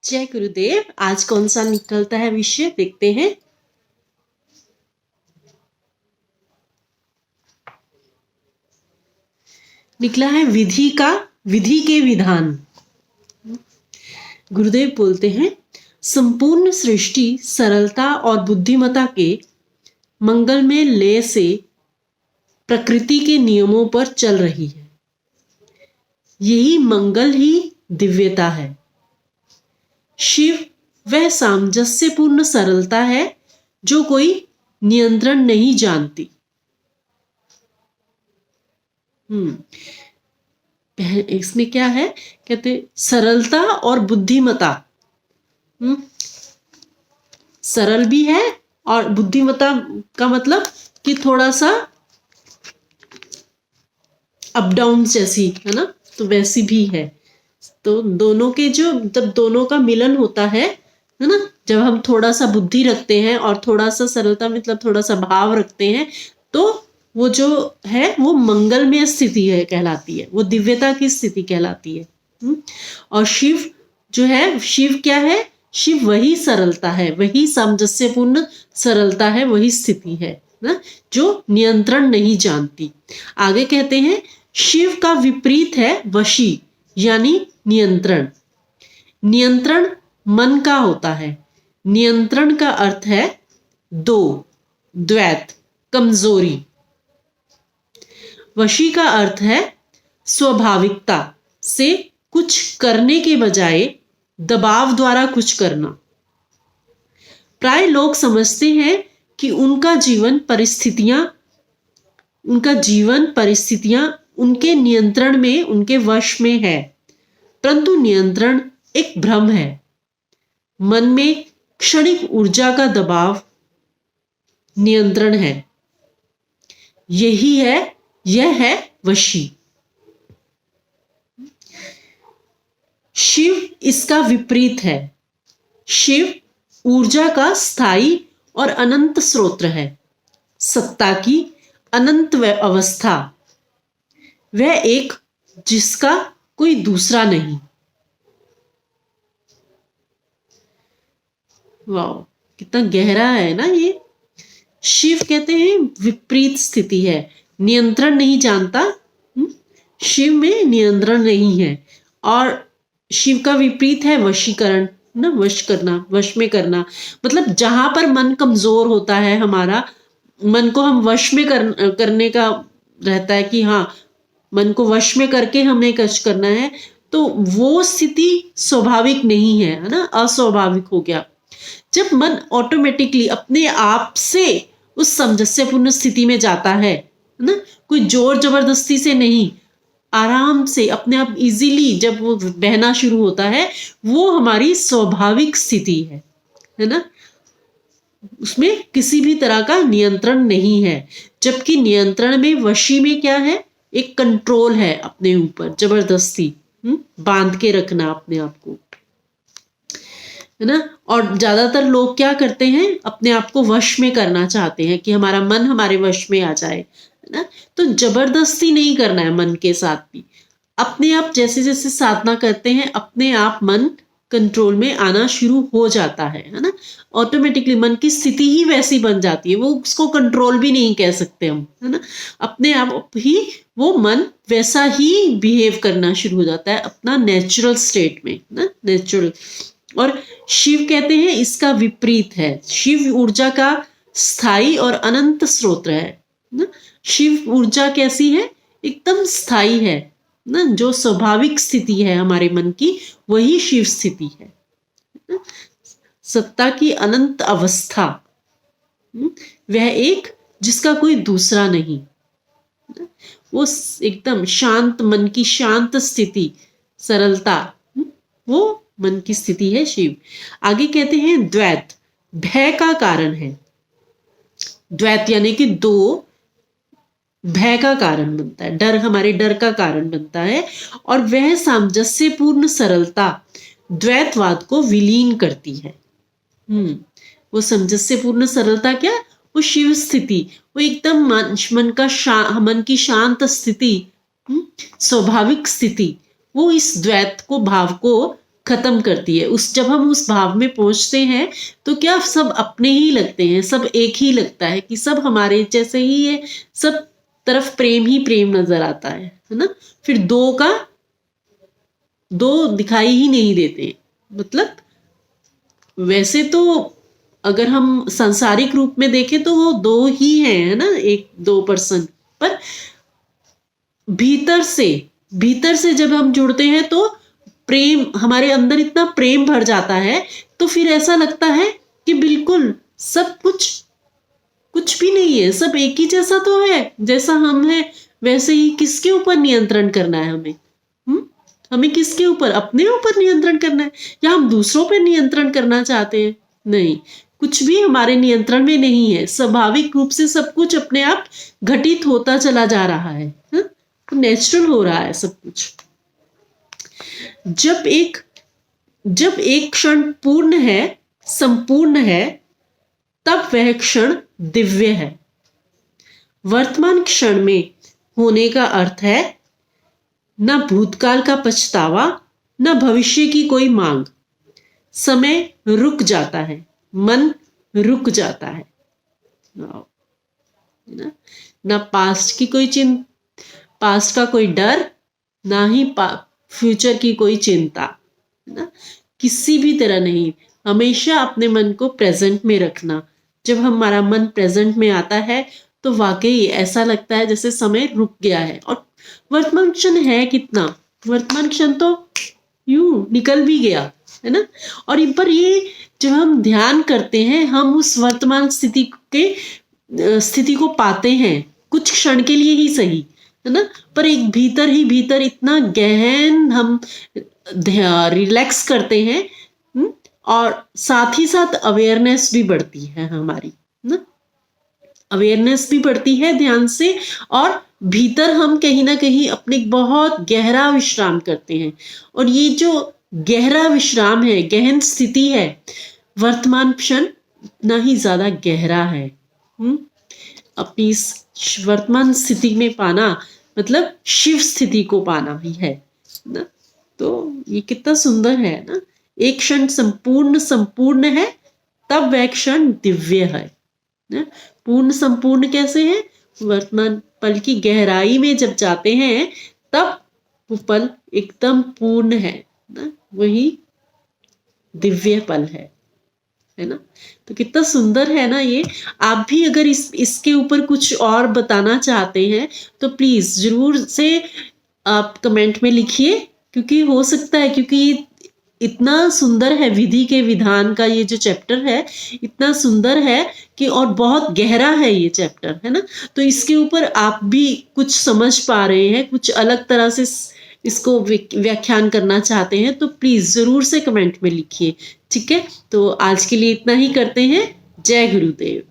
जय गुरुदेव। आज कौन सा निकलता है विषय देखते हैं। निकला है विधि के विधान। गुरुदेव बोलते हैं, संपूर्ण सृष्टि सरलता और बुद्धिमत्ता के मंगलमय लय से प्रकृति के नियमों पर चल रही है। यही मंगल ही दिव्यता है। शिव वह सामंजस्यपूर्ण सरलता है जो कोई नियंत्रण नहीं जानती। इसमें क्या है, कहते सरलता और बुद्धिमत्ता। सरल भी है और बुद्धिमत्ता का मतलब कि थोड़ा सा अप डाउन जैसी है ना, तो वैसी भी है। तो दोनों के जब दोनों का मिलन होता है ना, जब हम थोड़ा सा बुद्धि रखते हैं और थोड़ा सा सरलता मतलब थोड़ा सा भाव रखते हैं, तो वो जो है वो मंगलमय स्थिति है कहलाती है, वो दिव्यता की स्थिति कहलाती है। और शिव जो है, शिव क्या है, शिव वही सरलता है, वही सामंजस्यपूर्ण सरलता है, वही स्थिति है ना, जो नियंत्रण नहीं जानती। आगे कहते हैं, शिव का विपरीत है वशी यानी नियंत्रण। नियंत्रण मन का होता है। नियंत्रण का अर्थ है द्वैत, कमजोरी। वशी का अर्थ है स्वाभाविकता से कुछ करने के बजाय दबाव द्वारा कुछ करना। प्राय लोग समझते हैं कि उनका जीवन परिस्थितियां उनके नियंत्रण में, उनके वश में है, परंतु नियंत्रण एक भ्रम है। मन में क्षणिक ऊर्जा का दबाव नियंत्रण है। यह है वशी। शिव इसका विपरीत है। शिव ऊर्जा का स्थायी और अनंत स्रोत है, सत्ता की अनंत अवस्था। वह एक जिसका कोई दूसरा नहीं। वाह, कितना गहरा है ना ये। शिव कहते हैं विपरीत स्थिति है, नियंत्रण नहीं जानता। शिव में नियंत्रण नहीं है। और शिव का विपरीत है वशीकरण ना, वश में करना। मतलब जहां पर मन कमजोर होता है, हमारा मन को हम वश में करने का रहता है कि हाँ, मन को वश में करके हमें कष्ट करना है, तो वो स्थिति स्वाभाविक नहीं है ना, अस्वाभाविक हो गया। जब मन ऑटोमेटिकली अपने आप से उस सामंजस्यपूर्ण स्थिति में जाता है ना, कोई जोर जबरदस्ती से नहीं, आराम से अपने आप इजीली जब वो बहना शुरू होता है, वो हमारी स्वाभाविक स्थिति है ना। उसमें किसी भी तरह का नियंत्रण नहीं है। जबकि नियंत्रण में, वशी में क्या है, एक कंट्रोल है अपने ऊपर, जबरदस्ती बांध के रखना अपने आप को, है ना। और ज्यादातर लोग क्या करते हैं, अपने आप को वश में करना चाहते हैं कि हमारा मन हमारे वश में आ जाए, है ना। तो जबरदस्ती नहीं करना है मन के साथ भी। अपने आप जैसे जैसे साधना करते हैं, अपने आप मन कंट्रोल में आना शुरू हो जाता है ना। ऑटोमेटिकली मन की स्थिति ही वैसी बन जाती है, वो उसको कंट्रोल भी नहीं कह सकते हम, है ना। अपने आप ही वो मन वैसा ही बिहेव करना शुरू हो जाता है अपना नेचुरल स्टेट में ना, नेचुरल। और शिव कहते हैं इसका विपरीत है। शिव ऊर्जा का स्थायी और अनंत स्रोत है ना। शिव ऊर्जा कैसी है, एकदम स्थायी है ना, जो स्वाभाविक स्थिति है हमारे मन की, वही शिव स्थिति है ना? सत्ता की अनंत अवस्था। वह एक जिसका कोई दूसरा नहीं, वो एकदम शांत मन की शांत स्थिति, सरलता, वो मन की स्थिति है शिव। आगे कहते हैं द्वैत भय का कारण है। द्वैत यानी कि दो, भय का कारण बनता है, डर, हमारे डर का कारण बनता है। और वह सामंजस्यपूर्ण सरलता द्वैतवाद को विलीन करती है। वो सामंजस्यपूर्ण सरलता क्या, वो शिव स्थिति, वो एकदम मन की शांत स्थिति, स्वाभाविक स्थिति, वो इस द्वैत को, भाव को खत्म करती है। उस जब हम उस भाव में पहुंचते हैं तो क्या सब अपने ही लगते हैं, सब एक ही लगता है कि सब हमारे जैसे ही है, सब तरफ प्रेम ही प्रेम नजर आता है ना। फिर दो दिखाई ही नहीं देते। मतलब वैसे तो अगर हम सांसारिक रूप में देखें तो वो दो ही हैं, है ना, एक दो पर्सन, पर भीतर से जब हम जुड़ते हैं तो प्रेम हमारे अंदर इतना प्रेम भर जाता है, तो फिर ऐसा लगता है कि बिल्कुल सब कुछ भी नहीं है, सब एक ही जैसा तो है, जैसा हम हैं वैसे ही। किसके ऊपर नियंत्रण करना है हमें? हमें किसके ऊपर? अपने ऊपर नियंत्रण करना है या हम दूसरों पर नियंत्रण करना चाहते हैं? नहीं, कुछ भी हमारे नियंत्रण में नहीं है। स्वाभाविक रूप से सब कुछ अपने आप घटित होता चला जा रहा है, नेचुरल हो रहा है सब कुछ। जब एक क्षण पूर्ण है, संपूर्ण है, तब वह क्षण दिव्य है। वर्तमान क्षण में होने का अर्थ है न भूतकाल का पछतावा, न भविष्य की कोई मांग। समय रुक जाता है, मन रुक जाता है ना। न पास्ट का कोई डर, ना ही फ्यूचर की कोई चिंता, है ना, किसी भी तरह नहीं। हमेशा अपने मन को प्रेजेंट में रखना। जब हमारा मन प्रेजेंट में आता है तो वाकई ऐसा लगता है जैसे समय रुक गया है। और वर्तमान क्षण है कितना, वर्तमान क्षण तो यूं निकल भी गया, है ना। और पर ये जब हम ध्यान करते हैं, हम उस वर्तमान स्थिति को पाते हैं, कुछ क्षण के लिए ही सही, है ना, पर एक भीतर ही भीतर इतना गहन हम रिलैक्स करते हैं। और साथ ही साथ अवेयरनेस भी बढ़ती है हमारी, ना, अवेयरनेस भी बढ़ती है ध्यान से। और भीतर हम कहीं ना कहीं अपने बहुत गहरा विश्राम करते हैं। और ये जो गहरा विश्राम है, गहन स्थिति है, वर्तमान क्षण उतना ही ज्यादा गहरा है। अपनी इस वर्तमान स्थिति में पाना मतलब शिव स्थिति को पाना ही है ना। तो ये कितना सुंदर है ना। एक क्षण संपूर्ण है, तब वह क्षण दिव्य है ना। पूर्ण संपूर्ण कैसे है? वर्तमान पल की गहराई में जब जाते हैं तब वो पल एकदम पूर्ण है ना, वही दिव्य पल है ना। तो कितना सुंदर है ना ये। आप भी अगर इसके ऊपर कुछ और बताना चाहते हैं तो प्लीज जरूर से आप कमेंट में लिखिए, क्योंकि हो सकता है, क्योंकि इतना सुंदर है विधि के विधान का ये जो चैप्टर है, इतना सुंदर है कि, और बहुत गहरा है ये चैप्टर, है ना। तो इसके ऊपर आप भी कुछ समझ पा रहे हैं, कुछ अलग तरह से इसको व्याख्यान करना चाहते हैं तो प्लीज जरूर से कमेंट में लिखिए, ठीक है। तो आज के लिए इतना ही करते हैं। जय गुरुदेव।